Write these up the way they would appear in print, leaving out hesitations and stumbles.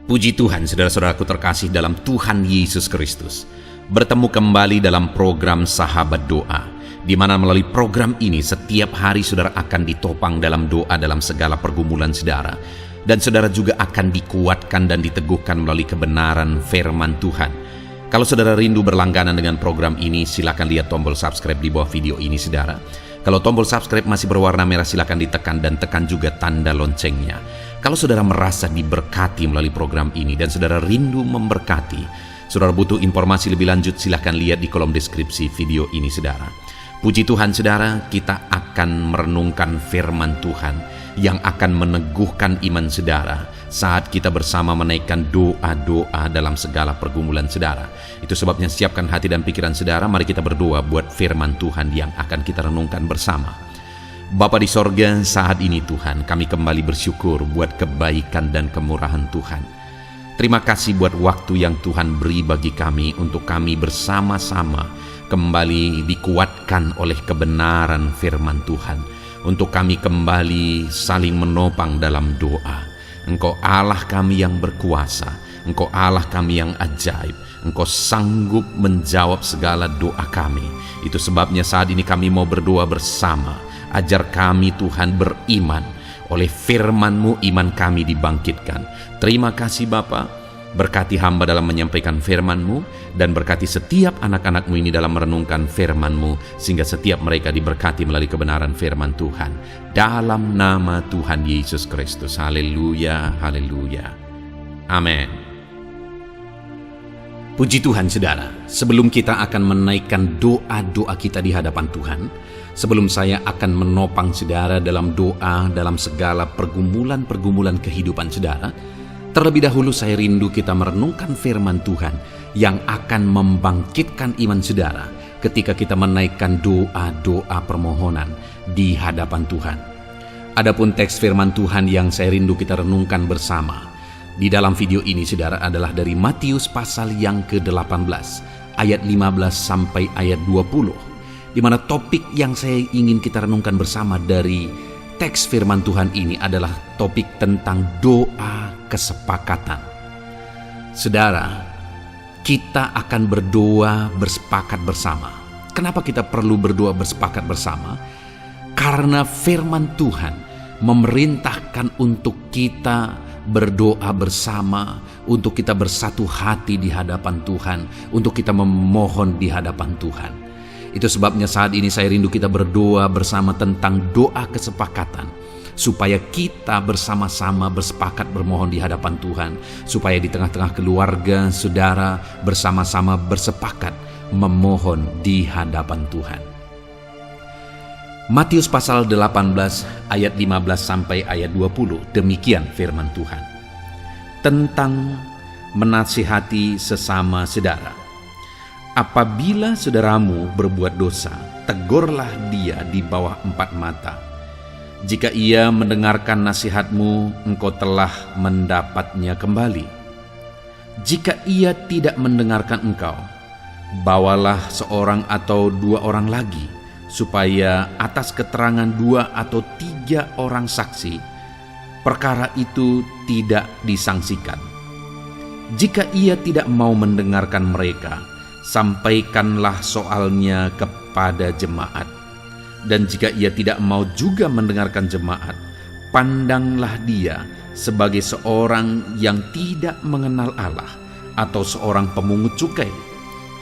Puji Tuhan, saudara-saudaraku terkasih dalam Tuhan Yesus Kristus. Bertemu kembali dalam program Sahabat Doa, di mana melalui program ini setiap hari saudara akan ditopang dalam doa dalam segala pergumulan saudara. Dan saudara juga akan dikuatkan dan diteguhkan melalui kebenaran firman Tuhan. Kalau saudara rindu berlangganan dengan program ini, silakan lihat tombol subscribe di bawah video ini saudara. Kalau tombol subscribe masih berwarna merah, silakan ditekan dan tekan juga tanda loncengnya. Kalau saudara merasa diberkati melalui program ini dan saudara rindu memberkati, saudara butuh informasi lebih lanjut, silakan lihat di kolom deskripsi video ini saudara. Puji Tuhan saudara, kita akan merenungkan firman Tuhan yang akan meneguhkan iman saudara saat kita bersama menaikkan doa-doa dalam segala pergumulan saudara. Itu sebabnya siapkan hati dan pikiran saudara, mari kita berdoa buat firman Tuhan yang akan kita renungkan bersama. Bapa di sorga, saat ini Tuhan, kami kembali bersyukur buat kebaikan dan kemurahan Tuhan. Terima kasih buat waktu yang Tuhan beri bagi kami untuk kami bersama-sama kembali dikuatkan oleh kebenaran firman Tuhan. Untuk kami kembali saling menopang dalam doa. Engkau Allah kami yang berkuasa, Engkau Allah kami yang ajaib, Engkau sanggup menjawab segala doa kami. Itu sebabnya saat ini kami mau berdoa bersama. Ajar kami Tuhan beriman. Oleh firman-Mu iman kami dibangkitkan. Terima kasih Bapa. Berkati hamba dalam menyampaikan firman-Mu, dan berkati setiap anak-anak-Mu ini dalam merenungkan firman-Mu, sehingga setiap mereka diberkati melalui kebenaran firman Tuhan. Dalam nama Tuhan Yesus Kristus. Haleluya, haleluya. Amin. Puji Tuhan saudara, sebelum kita akan menaikkan doa-doa kita di hadapan Tuhan, sebelum saya akan menopang saudara dalam doa dalam segala pergumulan-pergumulan kehidupan saudara, terlebih dahulu saya rindu kita merenungkan firman Tuhan yang akan membangkitkan iman saudara ketika kita menaikkan doa-doa permohonan di hadapan Tuhan. Adapun teks firman Tuhan yang saya rindu kita renungkan bersama di dalam video ini saudara adalah dari Matius pasal yang ke-18 ayat 15 sampai ayat 20, di mana topik yang saya ingin kita renungkan bersama dari teks firman Tuhan ini adalah topik tentang doa kesepakatan. Saudara, kita akan berdoa bersepakat bersama. Kenapa kita perlu berdoa bersepakat bersama? Karena firman Tuhan memerintahkan untuk kita berdoa bersama, untuk kita bersatu hati di hadapan Tuhan, untuk kita memohon di hadapan Tuhan. Itu sebabnya saat ini saya rindu kita berdoa bersama tentang doa kesepakatan, supaya kita bersama-sama bersepakat bermohon di hadapan Tuhan, supaya di tengah-tengah keluarga, saudara, bersama-sama bersepakat memohon di hadapan Tuhan. Matius pasal 18 ayat 15 sampai ayat 20, demikian firman Tuhan. Tentang menasihati sesama saudara. Apabila saudaramu berbuat dosa, tegurlah dia di bawah 4 mata. Jika ia mendengarkan nasihatmu, engkau telah mendapatnya kembali. Jika ia tidak mendengarkan engkau, bawalah seorang atau 2 orang lagi, supaya atas keterangan 2 atau 3 orang saksi, perkara itu tidak disangsikan. Jika ia tidak mau mendengarkan mereka, sampaikanlah soalnya kepada jemaat. Dan jika ia tidak mau juga mendengarkan jemaat, pandanglah dia sebagai seorang yang tidak mengenal Allah atau seorang pemungut cukai.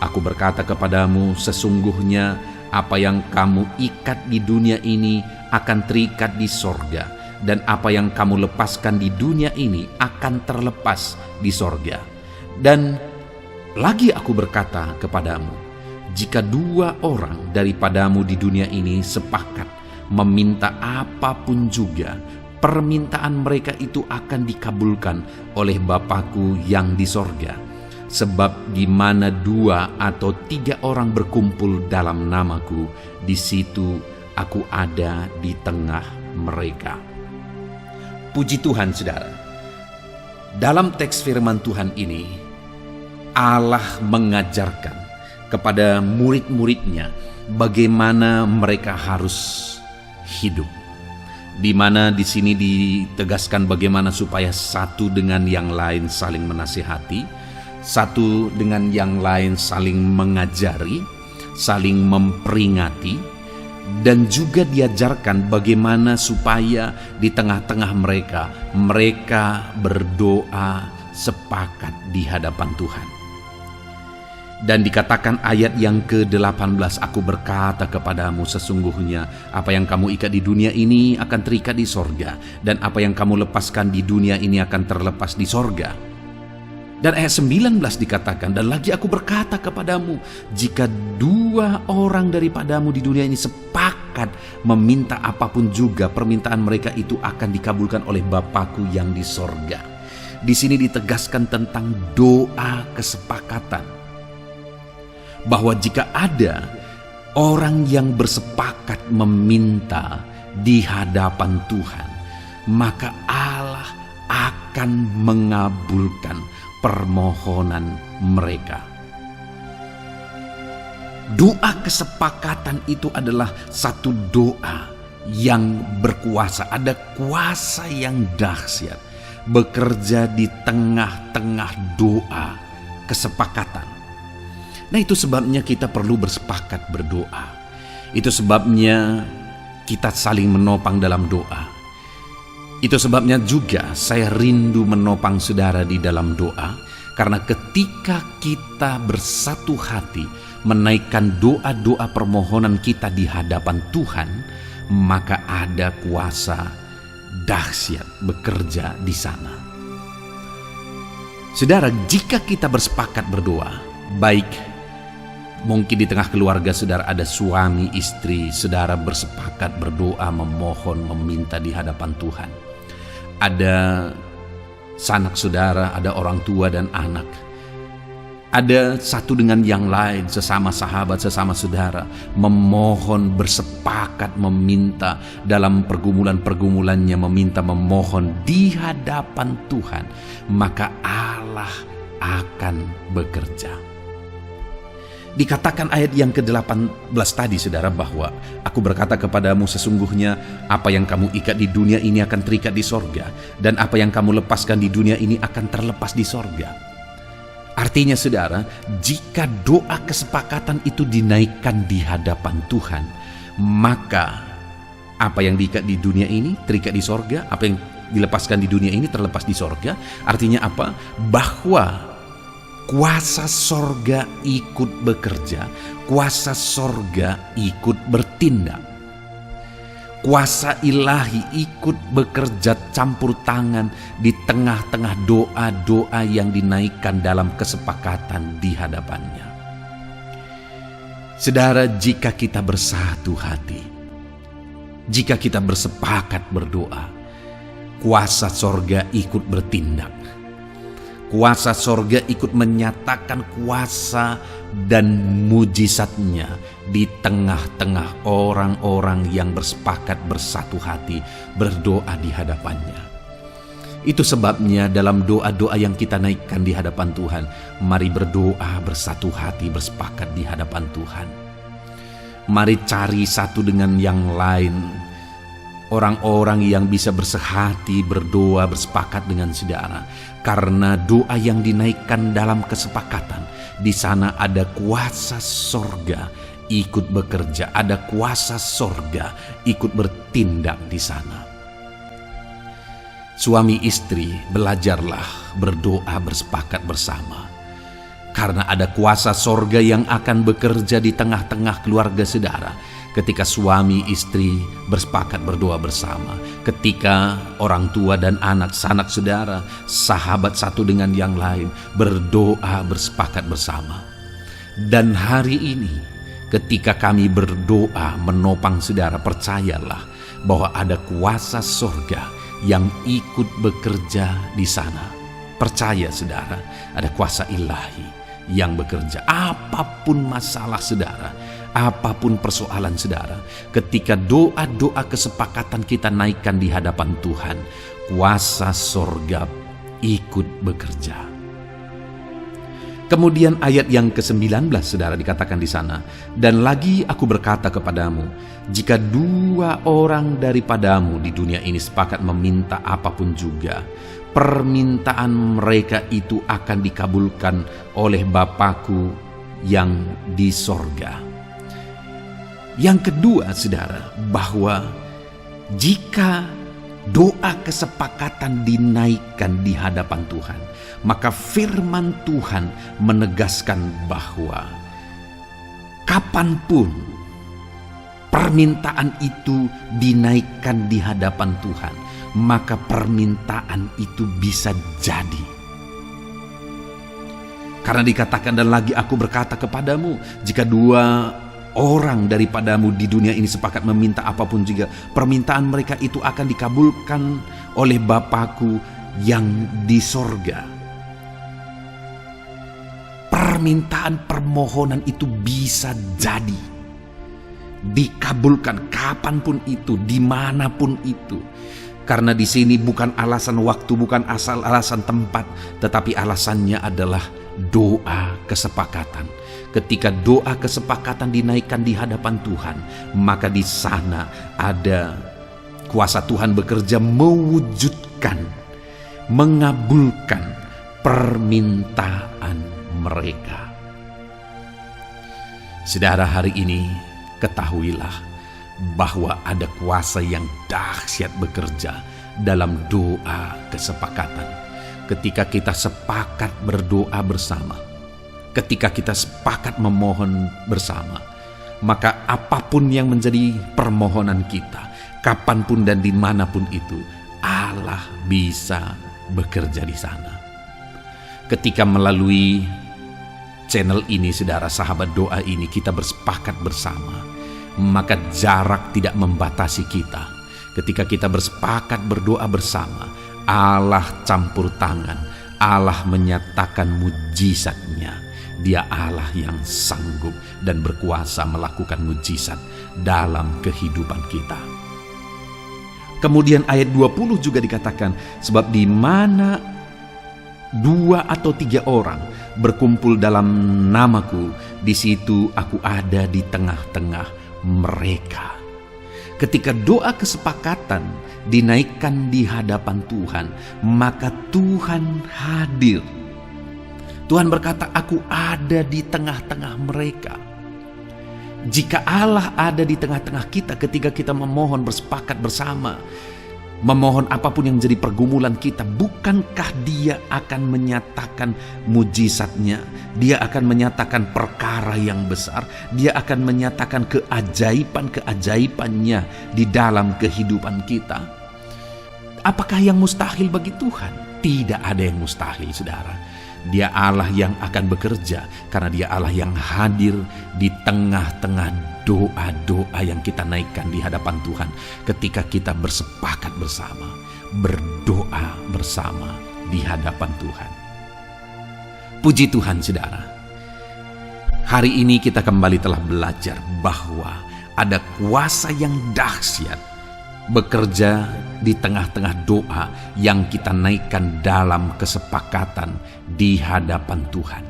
Aku berkata kepadamu, sesungguhnya apa yang kamu ikat di dunia ini akan terikat di sorga, dan apa yang kamu lepaskan di dunia ini akan terlepas di sorga. Dan lagi aku berkata kepadamu, jika 2 orang daripadamu di dunia ini sepakat meminta apapun juga, permintaan mereka itu akan dikabulkan oleh Bapa-Ku yang di sorga. Sebab di mana 2 atau 3 orang berkumpul dalam nama-Ku, di situ Aku ada di tengah mereka. Puji Tuhan saudara. Dalam teks firman Tuhan ini, Allah mengajarkan kepada murid-muridnya bagaimana mereka harus hidup. di mana di sini ditegaskan bagaimana supaya satu dengan yang lain saling menasihati, satu dengan yang lain saling mengajari, saling memperingati, dan juga diajarkan bagaimana supaya di tengah-tengah mereka berdoa sepakat di hadapan Tuhan. Dan dikatakan ayat yang ke-18, aku berkata kepadamu, sesungguhnya apa yang kamu ikat di dunia ini akan terikat di sorga, dan apa yang kamu lepaskan di dunia ini akan terlepas di sorga. Dan ayat 19 dikatakan, dan lagi aku berkata kepadamu, jika dua orang daripadamu di dunia ini sepakat meminta apapun juga, permintaan mereka itu akan dikabulkan oleh Bapakku yang di sorga. Di sini ditegaskan tentang doa kesepakatan, bahwa jika ada orang yang bersepakat meminta di hadapan Tuhan, maka Allah akan mengabulkan permohonan mereka. Doa kesepakatan itu adalah satu doa yang berkuasa, ada kuasa yang dahsyat bekerja di tengah-tengah doa kesepakatan. Nah, itu sebabnya kita perlu bersepakat berdoa. Itu sebabnya kita saling menopang dalam doa. Itu sebabnya juga saya rindu menopang saudara di dalam doa, karena ketika kita bersatu hati menaikkan doa-doa permohonan kita di hadapan Tuhan, maka ada kuasa dahsyat bekerja di sana. Saudara, jika kita bersepakat berdoa, baik mungkin di tengah keluarga saudara ada suami, istri, saudara bersepakat berdoa, memohon, meminta di hadapan Tuhan. Ada sanak saudara, ada orang tua dan anak. Ada satu dengan yang lain, sesama sahabat, sesama saudara, memohon, bersepakat, meminta dalam pergumulan-pergumulannya, meminta, memohon di hadapan Tuhan, maka Allah akan bekerja. Dikatakan ayat yang ke-18 tadi saudara, bahwa aku berkata kepadamu, sesungguhnya apa yang kamu ikat di dunia ini akan terikat di sorga, dan apa yang kamu lepaskan di dunia ini akan terlepas di sorga. Artinya saudara, jika doa kesepakatan itu dinaikkan di hadapan Tuhan, maka apa yang diikat di dunia ini terikat di sorga, apa yang dilepaskan di dunia ini terlepas di sorga. Artinya apa? Bahwa kuasa sorga ikut bekerja, kuasa sorga ikut bertindak, kuasa ilahi ikut bekerja campur tangan di tengah-tengah doa-doa yang dinaikkan dalam kesepakatan di hadapannya. Saudara, jika kita bersatu hati, jika kita bersepakat berdoa, kuasa sorga ikut bertindak. Kuasa sorga ikut menyatakan kuasa dan mujizatnya di tengah-tengah orang-orang yang bersepakat bersatu hati berdoa di hadapannya. Itu sebabnya dalam doa-doa yang kita naikkan di hadapan Tuhan, mari berdoa bersatu hati, bersepakat di hadapan Tuhan. Mari cari satu dengan yang lain orang-orang yang bisa bersehati, berdoa, bersepakat dengan saudara. Karena doa yang dinaikkan dalam kesepakatan, di sana ada kuasa sorga ikut bekerja, ada kuasa sorga ikut bertindak di sana. Suami istri, belajarlah berdoa bersepakat bersama. Karena ada kuasa sorga yang akan bekerja di tengah-tengah keluarga saudara. Ketika suami istri bersepakat berdoa bersama, ketika orang tua dan anak, sanak saudara, sahabat satu dengan yang lain berdoa bersepakat bersama. Dan hari ini ketika kami berdoa menopang saudara, percayalah bahwa ada kuasa sorga yang ikut bekerja di sana. Percaya saudara, ada kuasa ilahi yang bekerja. Apapun masalah saudara, apapun persoalan saudara, ketika doa-doa kesepakatan kita naikkan di hadapan Tuhan, kuasa sorga ikut bekerja. Kemudian ayat yang ke-19 saudara dikatakan di sana, dan lagi aku berkata kepadamu, jika 2 orang daripadamu di dunia ini sepakat meminta apapun juga, permintaan mereka itu akan dikabulkan oleh Bapa-Ku yang di sorga. Yang kedua saudara, bahwa jika doa kesepakatan dinaikkan di hadapan Tuhan, maka firman Tuhan menegaskan bahwa kapanpun permintaan itu dinaikkan di hadapan Tuhan, maka permintaan itu bisa jadi. Karena dikatakan, dan lagi aku berkata kepadamu, jika 2 orang daripadamu di dunia ini sepakat meminta apapun juga, permintaan mereka itu akan dikabulkan oleh Bapa-Ku yang di sorga. Permintaan permohonan itu bisa jadi dikabulkan kapanpun itu, dimanapun itu. Karena di sini bukan alasan waktu, bukan asal alasan tempat, tetapi alasannya adalah doa kesepakatan. Ketika doa kesepakatan dinaikkan di hadapan Tuhan, maka di sana ada kuasa Tuhan bekerja mewujudkan, mengabulkan permintaan mereka. Saudara, hari ini ketahuilah bahwa ada kuasa yang dahsyat bekerja dalam doa kesepakatan. Ketika kita sepakat berdoa bersama, ketika kita sepakat memohon bersama, maka apapun yang menjadi permohonan kita, kapanpun dan dimanapun itu, Allah bisa bekerja di sana. Ketika melalui channel ini, saudara, sahabat doa ini, kita bersepakat bersama, maka jarak tidak membatasi kita. Ketika kita bersepakat berdoa bersama, Allah campur tangan, Allah menyatakan mujizat-Nya. Dia Allah yang sanggup dan berkuasa melakukan mujizat dalam kehidupan kita. Kemudian ayat 20 juga dikatakan, sebab di mana 2 atau 3 orang berkumpul dalam namaku, di situ aku ada di tengah-tengah mereka. Ketika doa kesepakatan dinaikkan di hadapan Tuhan, maka Tuhan hadir. Tuhan berkata, aku ada di tengah-tengah mereka. Jika Allah ada di tengah-tengah kita ketika kita memohon bersepakat bersama, memohon apapun yang jadi pergumulan kita, bukankah Dia akan menyatakan mujizat-Nya? Dia akan menyatakan perkara yang besar. Dia akan menyatakan keajaiban-keajaibannya di dalam kehidupan kita. Apakah yang mustahil bagi Tuhan? Tidak ada yang mustahil, saudara. Dia Allah yang akan bekerja, karena Dia Allah yang hadir di tengah-tengah doa-doa yang kita naikkan di hadapan Tuhan ketika kita bersepakat bersama, berdoa bersama di hadapan Tuhan. Puji Tuhan, saudara. Hari ini kita kembali telah belajar bahwa ada kuasa yang dahsyat bekerja di tengah-tengah doa yang kita naikkan dalam kesepakatan di hadapan Tuhan.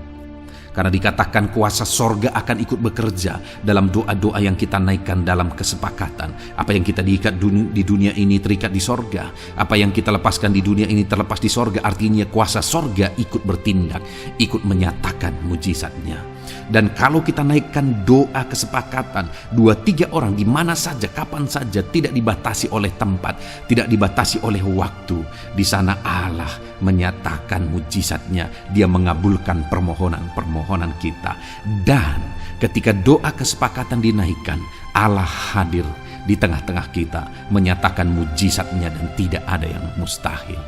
Karena dikatakan kuasa sorga akan ikut bekerja dalam doa-doa yang kita naikkan dalam kesepakatan. Apa yang kita diikat di dunia ini terikat di sorga. Apa yang kita lepaskan di dunia ini terlepas di sorga. Artinya kuasa sorga ikut bertindak, ikut menyatakan mujizat-Nya. Dan kalau kita naikkan doa kesepakatan, 2-3 orang di mana saja, kapan saja, tidak dibatasi oleh tempat, tidak dibatasi oleh waktu. Di sana Allah menyatakan mujizat-Nya. Dia mengabulkan permohonan kita. Dan ketika doa kesepakatan dinaikkan, Allah hadir di tengah-tengah kita, menyatakan mujizat-Nya dan tidak ada yang mustahil.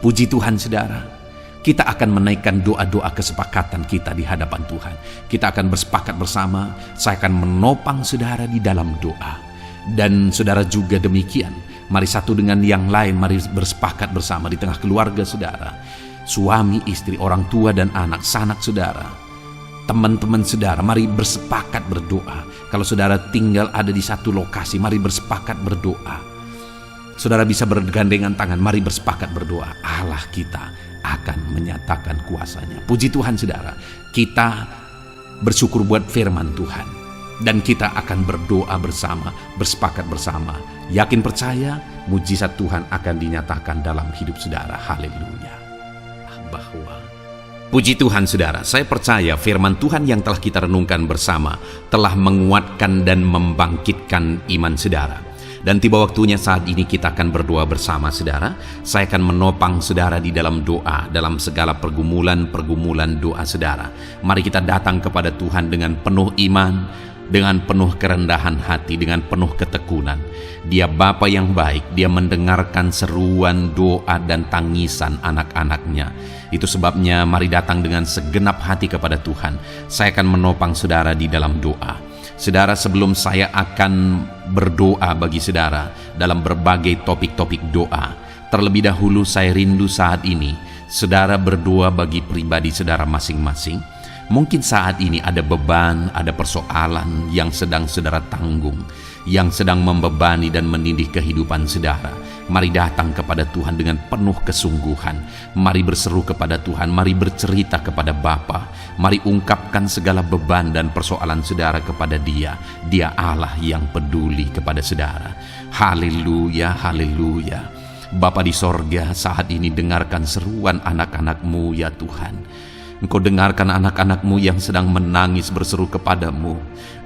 Puji Tuhan, saudara. Kita akan menaikkan doa-doa kesepakatan kita di hadapan Tuhan. Kita akan bersepakat bersama. Saya akan menopang saudara di dalam doa. Dan saudara juga demikian. Mari satu dengan yang lain, mari bersepakat bersama di tengah keluarga saudara. Suami, istri, orang tua dan anak, sanak saudara. Teman-teman saudara, mari bersepakat berdoa. Kalau saudara tinggal ada di satu lokasi, mari bersepakat berdoa. Saudara bisa bergandengan tangan, mari bersepakat berdoa. Allah kita akan menyatakan kuasa-Nya. Puji Tuhan saudara, kita bersyukur buat firman Tuhan. Dan kita akan berdoa bersama, bersepakat bersama. Yakin percaya, mujizat Tuhan akan dinyatakan dalam hidup saudara. Haleluya. Bahwa puji Tuhan saudara, saya percaya firman Tuhan yang telah kita renungkan bersama telah menguatkan dan membangkitkan iman saudara. Dan tiba waktunya saat ini kita akan berdoa bersama saudara. Saya akan menopang saudara di dalam doa, dalam segala pergumulan doa saudara. Mari kita datang kepada Tuhan dengan penuh iman, dengan penuh kerendahan hati, dengan penuh ketekunan. Dia Bapa yang baik, Dia mendengarkan seruan doa dan tangisan anak-anak-Nya. Itu sebabnya mari datang dengan segenap hati kepada Tuhan. Saya akan menopang saudara di dalam doa. Saudara, sebelum saya akan berdoa bagi saudara dalam berbagai topik-topik doa, terlebih dahulu saya rindu saat ini saudara berdoa bagi pribadi saudara masing-masing. Mungkin saat ini ada beban, ada persoalan yang sedang saudara tanggung, yang sedang membebani dan menindih kehidupan saudara. Mari datang kepada Tuhan dengan penuh kesungguhan. Mari berseru kepada Tuhan, mari bercerita kepada Bapa. Mari ungkapkan segala beban dan persoalan saudara kepada Dia. Dia Allah yang peduli kepada saudara. Haleluya, haleluya. Bapa di sorga, saat ini dengarkan seruan anak-anak-Mu ya Tuhan. Engkau dengarkan anak-anak-Mu yang sedang menangis berseru kepadamu.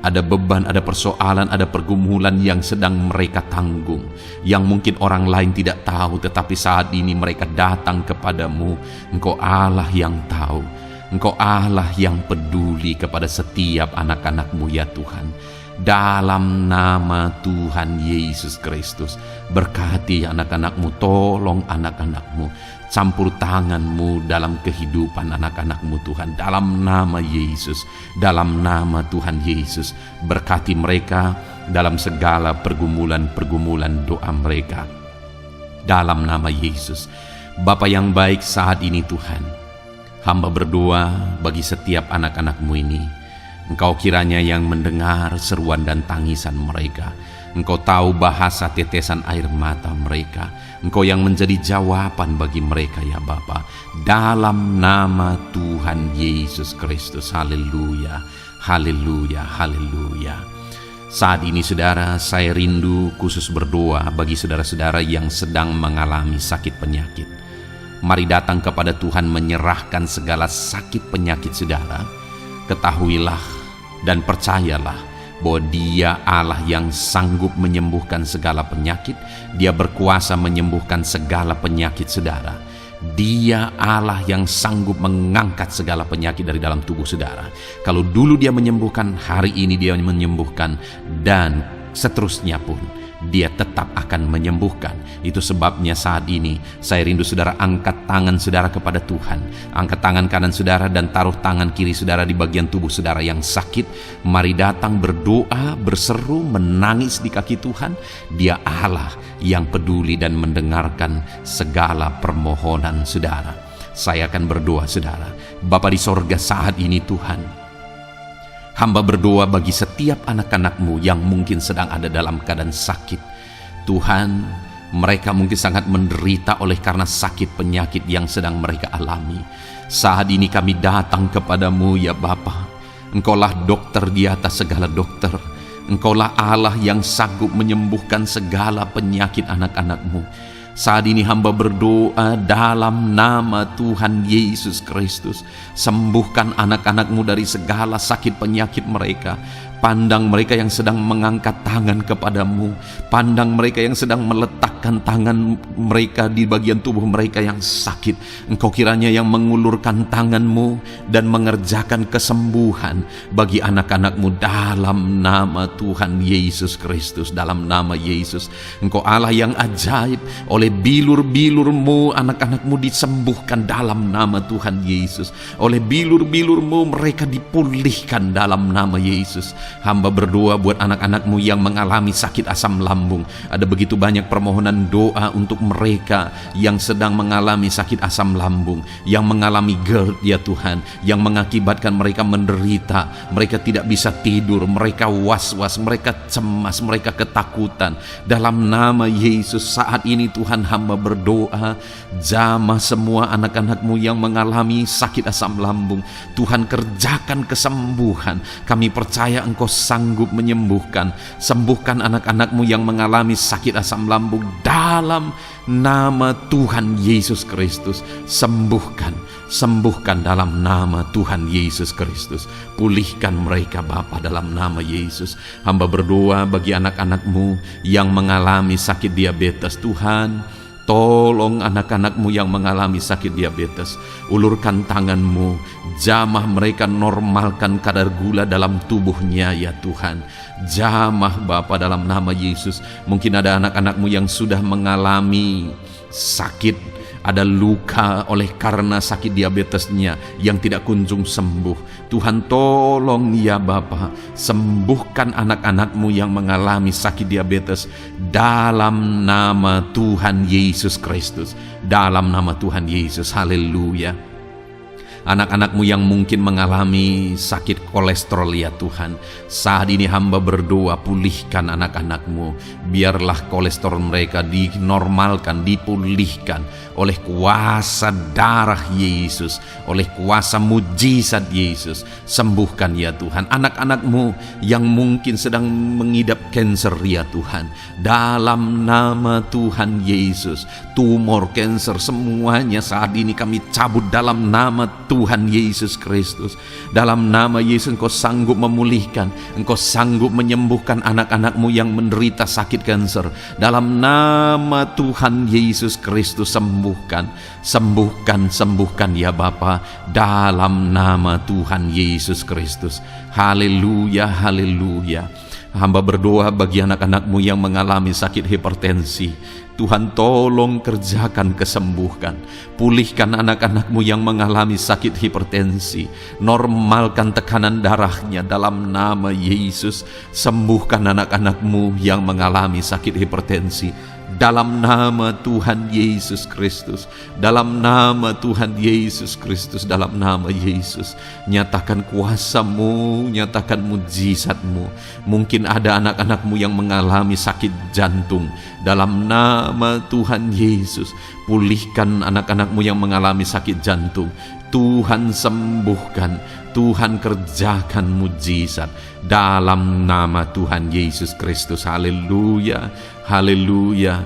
Ada beban, ada persoalan, ada pergumulan yang sedang mereka tanggung, yang mungkin orang lain tidak tahu, tetapi saat ini mereka datang kepadamu. Engkau Allah yang tahu, Engkau Allah yang peduli kepada setiap anak-anak-Mu ya Tuhan. Dalam nama Tuhan Yesus Kristus, berkati anak-anak-Mu, tolong anak-anak-Mu, campur tangan-Mu dalam kehidupan anak-anak-Mu Tuhan. Dalam nama Yesus, dalam nama Tuhan Yesus, berkati mereka dalam segala pergumulan doa mereka. Dalam nama Yesus, Bapa yang baik, saat ini Tuhan, hamba berdoa bagi setiap anak-anak-Mu ini. Engkau kiranya yang mendengar seruan dan tangisan mereka. Engkau tahu bahasa tetesan air mata mereka. Engkau yang menjadi jawaban bagi mereka ya Bapa. Dalam nama Tuhan Yesus Kristus. Haleluya, haleluya, haleluya. Saat ini saudara, saya rindu khusus berdoa bagi saudara-saudara yang sedang mengalami sakit penyakit. Mari datang kepada Tuhan menyerahkan segala sakit penyakit saudara. Ketahuilah dan percayalah bahwa Dia Allah yang sanggup menyembuhkan segala penyakit. Dia berkuasa menyembuhkan segala penyakit saudara. Dia Allah yang sanggup mengangkat segala penyakit dari dalam tubuh saudara. Kalau dulu Dia menyembuhkan, hari ini Dia menyembuhkan, dan seterusnya pun Dia tetap akan menyembuhkan. Itu sebabnya saat ini saya rindu saudara angkat tangan saudara kepada Tuhan. Angkat tangan kanan saudara dan taruh tangan kiri saudara di bagian tubuh saudara yang sakit. Mari datang berdoa, berseru, menangis di kaki Tuhan. Dia Allah yang peduli dan mendengarkan segala permohonan saudara. Saya akan berdoa saudara. Bapa di sorga, saat ini Tuhan, hamba berdoa bagi setiap anak-anak-Mu yang mungkin sedang ada dalam keadaan sakit. Tuhan, mereka mungkin sangat menderita oleh karena sakit penyakit yang sedang mereka alami. Saat ini kami datang kepadamu ya Bapa. Engkaulah dokter di atas segala dokter. Engkaulah Allah yang sanggup menyembuhkan segala penyakit anak-anak-Mu. Saat ini hamba berdoa dalam nama Tuhan Yesus Kristus. Sembuhkan anak-anak-Mu dari segala sakit penyakit mereka. Pandang mereka yang sedang mengangkat tangan kepadamu. Pandang mereka yang sedang meletakkan tangan mereka di bagian tubuh mereka yang sakit. Engkau kiranya yang mengulurkan tangan-Mu dan mengerjakan kesembuhan bagi anak-anak-Mu dalam nama Tuhan Yesus Kristus. Dalam nama Yesus, Engkau Allah yang ajaib. Oleh bilur-bilur-Mu anak-anak-Mu disembuhkan dalam nama Tuhan Yesus. Oleh bilur-bilur-Mu mereka dipulihkan dalam nama Yesus. Hamba berdoa buat anak-anak-Mu yang mengalami sakit asam lambung. Ada begitu banyak permohonan doa untuk mereka yang sedang mengalami sakit asam lambung, yang mengalami GERD ya Tuhan, yang mengakibatkan mereka menderita, mereka tidak bisa tidur, mereka was-was, mereka cemas, mereka ketakutan. Dalam nama Yesus saat ini Tuhan, hamba berdoa, jamah semua anak-anak-Mu yang mengalami sakit asam lambung. Tuhan, kerjakan kesembuhan. Kami percaya Engkau sanggup menyembuhkan. Sembuhkan anak-anak-Mu yang mengalami sakit asam lambung dalam nama Tuhan Yesus Kristus. Sembuhkan dalam nama Tuhan Yesus Kristus. Pulihkan mereka Bapa dalam nama Yesus. Hamba berdoa bagi anak-anak-Mu yang mengalami sakit diabetes. Tuhan, tolong anak-anak-Mu yang mengalami sakit diabetes. Ulurkan tangan-Mu, jamah mereka, normalkan kadar gula dalam tubuhnya ya Tuhan. Jamah Bapa dalam nama Yesus. Mungkin ada anak-anak-Mu yang sudah mengalami sakit, ada luka oleh karena sakit diabetesnya yang tidak kunjung sembuh. Tuhan, tolong ya Bapa, sembuhkan anak-anak-Mu yang mengalami sakit diabetes dalam nama Tuhan Yesus Kristus. Dalam nama Tuhan Yesus, haleluya. Anak-anak-Mu yang mungkin mengalami sakit kolesterol ya Tuhan, saat ini hamba berdoa, pulihkan anak-anak-Mu. Biarlah kolesterol mereka dinormalkan, dipulihkan oleh kuasa darah Yesus, oleh kuasa mujizat Yesus. Sembuhkan ya Tuhan anak-anak-Mu yang mungkin sedang mengidap kanker ya Tuhan, dalam nama Tuhan Yesus. Tumor, kanker, semuanya saat ini kami cabut dalam nama Tuhan Yesus Kristus. Dalam nama Yesus Engkau sanggup memulihkan, Engkau sanggup menyembuhkan anak-anak-Mu yang menderita sakit kanker. Dalam nama Tuhan Yesus Kristus, sembuhkan ya Bapa, dalam nama Tuhan Yesus Kristus. Haleluya, haleluya. Hamba berdoa bagi anak-anak-Mu yang mengalami sakit hipertensi. Tuhan, tolong kerjakan kesembuhan. Pulihkan anak-anak-Mu yang mengalami sakit hipertensi. Normalkan tekanan darahnya dalam nama Yesus. Sembuhkan anak-anak-Mu yang mengalami sakit hipertensi dalam nama Tuhan Yesus Kristus. Dalam nama Tuhan Yesus Kristus, dalam nama Yesus. Nyatakan kuasa-Mu, nyatakan mujizat-Mu. Mungkin ada anak-anak-Mu yang mengalami sakit jantung. Dalam nama Tuhan Yesus, pulihkan anak-anak-Mu yang mengalami sakit jantung. Tuhan sembuhkan, Tuhan kerjakan mujizat dalam nama Tuhan Yesus Kristus. Haleluya, haleluya,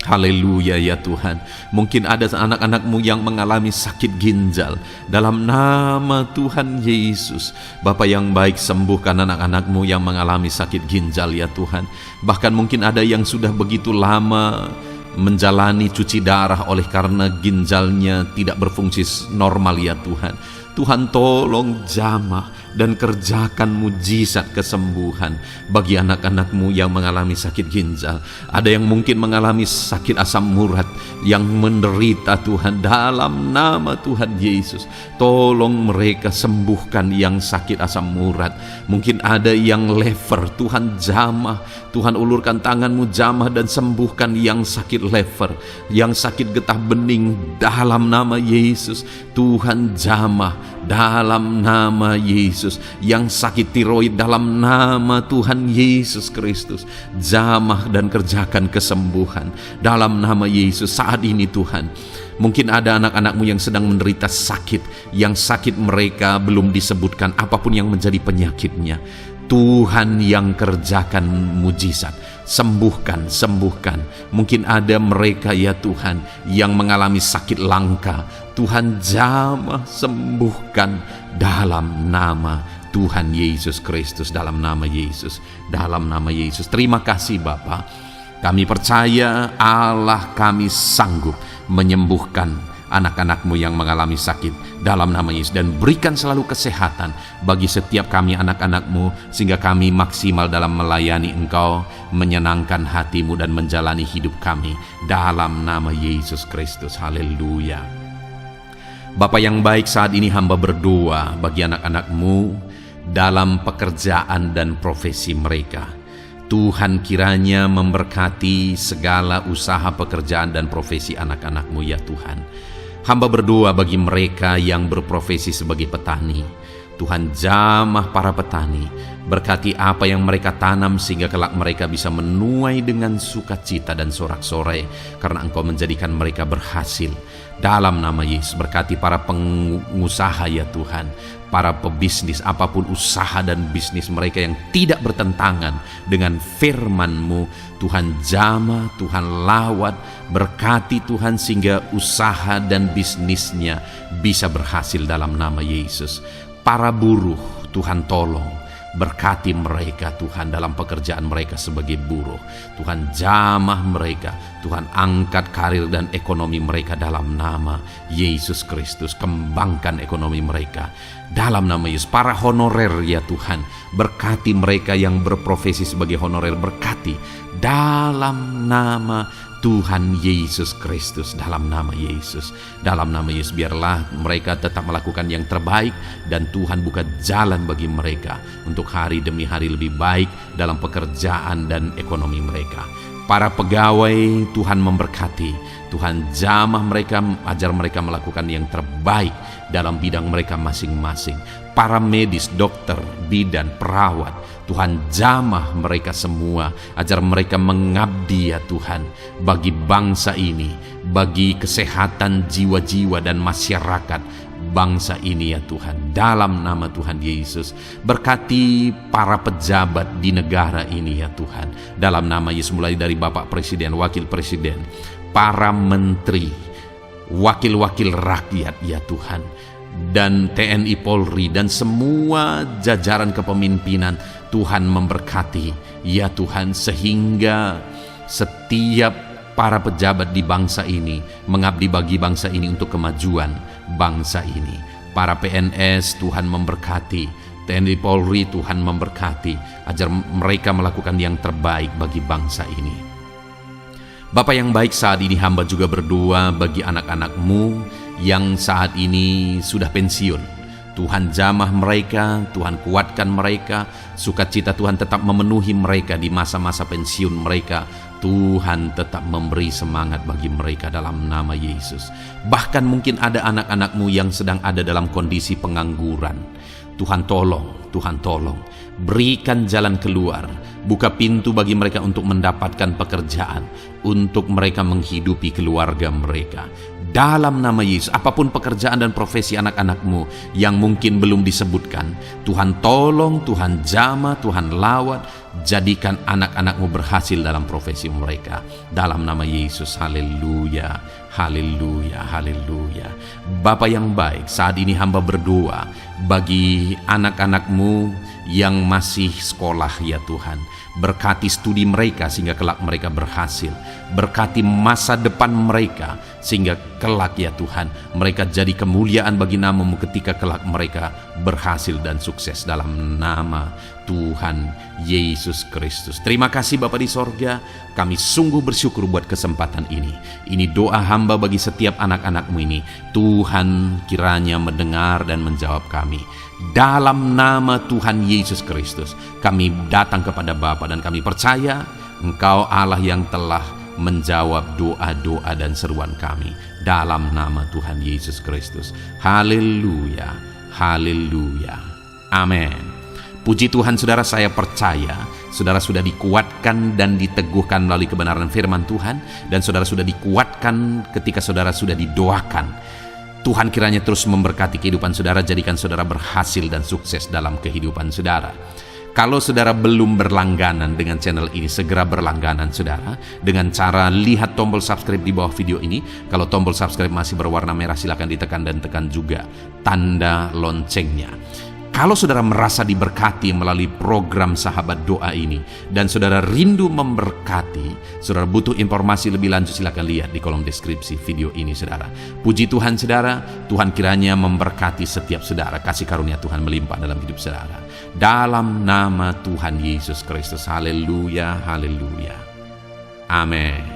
haleluya ya Tuhan. Mungkin ada anak-anak-Mu yang mengalami sakit ginjal. Dalam nama Tuhan Yesus, Bapa yang baik, sembuhkan anak-anak-Mu yang mengalami sakit ginjal ya Tuhan. Bahkan mungkin ada yang sudah begitu lama menjalani cuci darah oleh karena ginjalnya tidak berfungsi normal ya Tuhan. Tuhan, tolong jamah dan kerjakan mujizat kesembuhan bagi anak-anak-Mu yang mengalami sakit ginjal. Ada yang mungkin mengalami sakit asam urat yang menderita Tuhan, dalam nama Tuhan Yesus. Tolong mereka, sembuhkan yang sakit asam urat. Mungkin ada yang lever, Tuhan jamah. Tuhan, ulurkan tangan-Mu, jamah dan sembuhkan yang sakit lever, yang sakit getah bening dalam nama Yesus. Tuhan jamah dalam nama Yesus. Yang sakit tiroid dalam nama Tuhan Yesus Kristus, jamah dan kerjakan kesembuhan dalam nama Yesus. Saat ini Tuhan, mungkin ada anak-anak-Mu yang sedang menderita sakit, yang sakit mereka belum disebutkan apapun yang menjadi penyakitnya. Tuhan yang kerjakan mujizat, sembuhkan. Mungkin ada mereka ya Tuhan yang mengalami sakit langka. Tuhan jamah, sembuhkan dalam nama Tuhan Yesus Kristus, dalam nama Yesus, dalam nama Yesus. Terima kasih Bapa. Kami percaya Allah kami sanggup menyembuhkan anak-anak-Mu yang mengalami sakit dalam nama Yesus, dan berikan selalu kesehatan bagi setiap kami anak-anak-Mu, sehingga kami maksimal dalam melayani Engkau, menyenangkan hati-Mu dan menjalani hidup kami dalam nama Yesus Kristus. Haleluya. Bapa yang baik, saat ini hamba berdoa bagi anak-anak-Mu. dalam pekerjaan dan profesi mereka. Tuhan kiranya memberkati segala usaha pekerjaan dan profesi anak-anak-Mu ya Tuhan. Hamba berdoa bagi mereka yang berprofesi sebagai petani. Tuhan, jamah para petani, berkati apa yang mereka tanam sehingga kelak mereka bisa menuai dengan sukacita dan sorak-sorai karena Engkau menjadikan mereka berhasil. Dalam nama Yesus, berkati para pengusaha ya Tuhan, para pebisnis, apapun usaha dan bisnis mereka yang tidak bertentangan dengan firman-Mu. Tuhan jamah, Tuhan lawat, berkati Tuhan sehingga usaha dan bisnisnya bisa berhasil dalam nama Yesus. Para buruh, Tuhan tolong, berkati mereka Tuhan dalam pekerjaan mereka sebagai buruh. Tuhan jamah mereka, Tuhan angkat karir dan ekonomi mereka dalam nama Yesus Kristus. Kembangkan ekonomi mereka dalam nama Yesus. Para honorer ya Tuhan, berkati mereka yang berprofesi sebagai honorer, berkati dalam nama Tuhan Yesus Kristus, dalam nama Yesus. Dalam nama Yesus, biarlah mereka tetap melakukan yang terbaik dan Tuhan buka jalan bagi mereka untuk hari demi hari lebih baik dalam pekerjaan dan ekonomi mereka. Para pegawai, Tuhan memberkati. Tuhan jamah mereka, ajar mereka melakukan yang terbaik dalam bidang mereka masing-masing. Para medis, dokter, bidan, perawat, Tuhan jamah mereka semua, ajar mereka mengabdi ya Tuhan bagi bangsa ini, bagi kesehatan jiwa-jiwa dan masyarakat bangsa ini ya Tuhan. Dalam nama Tuhan Yesus, berkati para pejabat di negara ini ya Tuhan. Dalam nama Yesus, mulai dari Bapak Presiden, Wakil Presiden, para menteri, wakil-wakil rakyat ya Tuhan, dan TNI Polri dan semua jajaran kepemimpinan, Tuhan memberkati ya Tuhan, sehingga setiap para pejabat di bangsa ini mengabdi bagi bangsa ini untuk kemajuan bangsa ini. Para PNS, Tuhan memberkati. TNI Polri, Tuhan memberkati, ajar mereka melakukan yang terbaik bagi bangsa ini. Bapa yang baik, saat ini hamba juga berdoa bagi anak-anak-Mu yang saat ini sudah pensiun. Tuhan jamah mereka, Tuhan kuatkan mereka, sukacita Tuhan tetap memenuhi mereka di masa-masa pensiun mereka. Tuhan tetap memberi semangat bagi mereka dalam nama Yesus. Bahkan mungkin ada anak-anak-Mu yang sedang ada dalam kondisi pengangguran. Tuhan tolong, Tuhan tolong, berikan jalan keluar, buka pintu bagi mereka untuk mendapatkan pekerjaan, untuk mereka menghidupi keluarga mereka. Dalam nama Yesus, apapun pekerjaan dan profesi anak-anak-Mu yang mungkin belum disebutkan, Tuhan tolong, Tuhan jamah, Tuhan lawat, jadikan anak-anak-Mu berhasil dalam profesi mereka. Dalam nama Yesus, haleluya, haleluya, haleluya. Bapa yang baik, saat ini hamba berdoa bagi anak-anak-Mu yang masih sekolah ya Tuhan. Berkati studi mereka sehingga kelak mereka berhasil. Berkati masa depan mereka sehingga kelak ya Tuhan mereka jadi kemuliaan bagi nama-Mu ketika kelak mereka berhasil dan sukses dalam nama Tuhan Yesus Kristus. Terima kasih Bapa di sorga, kami sungguh bersyukur buat kesempatan ini. Ini doa hamba bagi setiap anak-anak-Mu ini. Tuhan kiranya mendengar dan menjawab kami. Dalam nama Tuhan Yesus Kristus, kami datang kepada Bapa dan kami percaya Engkau Allah yang telah menjawab doa-doa dan seruan kami. Dalam nama Tuhan Yesus Kristus. Haleluya, haleluya, amin. Puji Tuhan saudara, saya percaya saudara sudah dikuatkan dan diteguhkan melalui kebenaran firman Tuhan, dan saudara sudah dikuatkan ketika saudara sudah didoakan. Tuhan kiranya terus memberkati kehidupan saudara, jadikan saudara berhasil dan sukses dalam kehidupan saudara. Kalau saudara belum berlangganan dengan channel ini, segera berlangganan saudara dengan cara lihat tombol subscribe di bawah video ini. Kalau tombol subscribe masih berwarna merah, silakan ditekan dan tekan juga tanda loncengnya. Kalau saudara merasa diberkati melalui program Sahabat Doa ini dan saudara rindu memberkati, saudara butuh informasi lebih lanjut, silakan lihat di kolom deskripsi video ini saudara. Puji Tuhan saudara, Tuhan kiranya memberkati setiap saudara, kasih karunia Tuhan melimpah dalam hidup saudara. Dalam nama Tuhan Yesus Kristus, haleluya, haleluya, amin.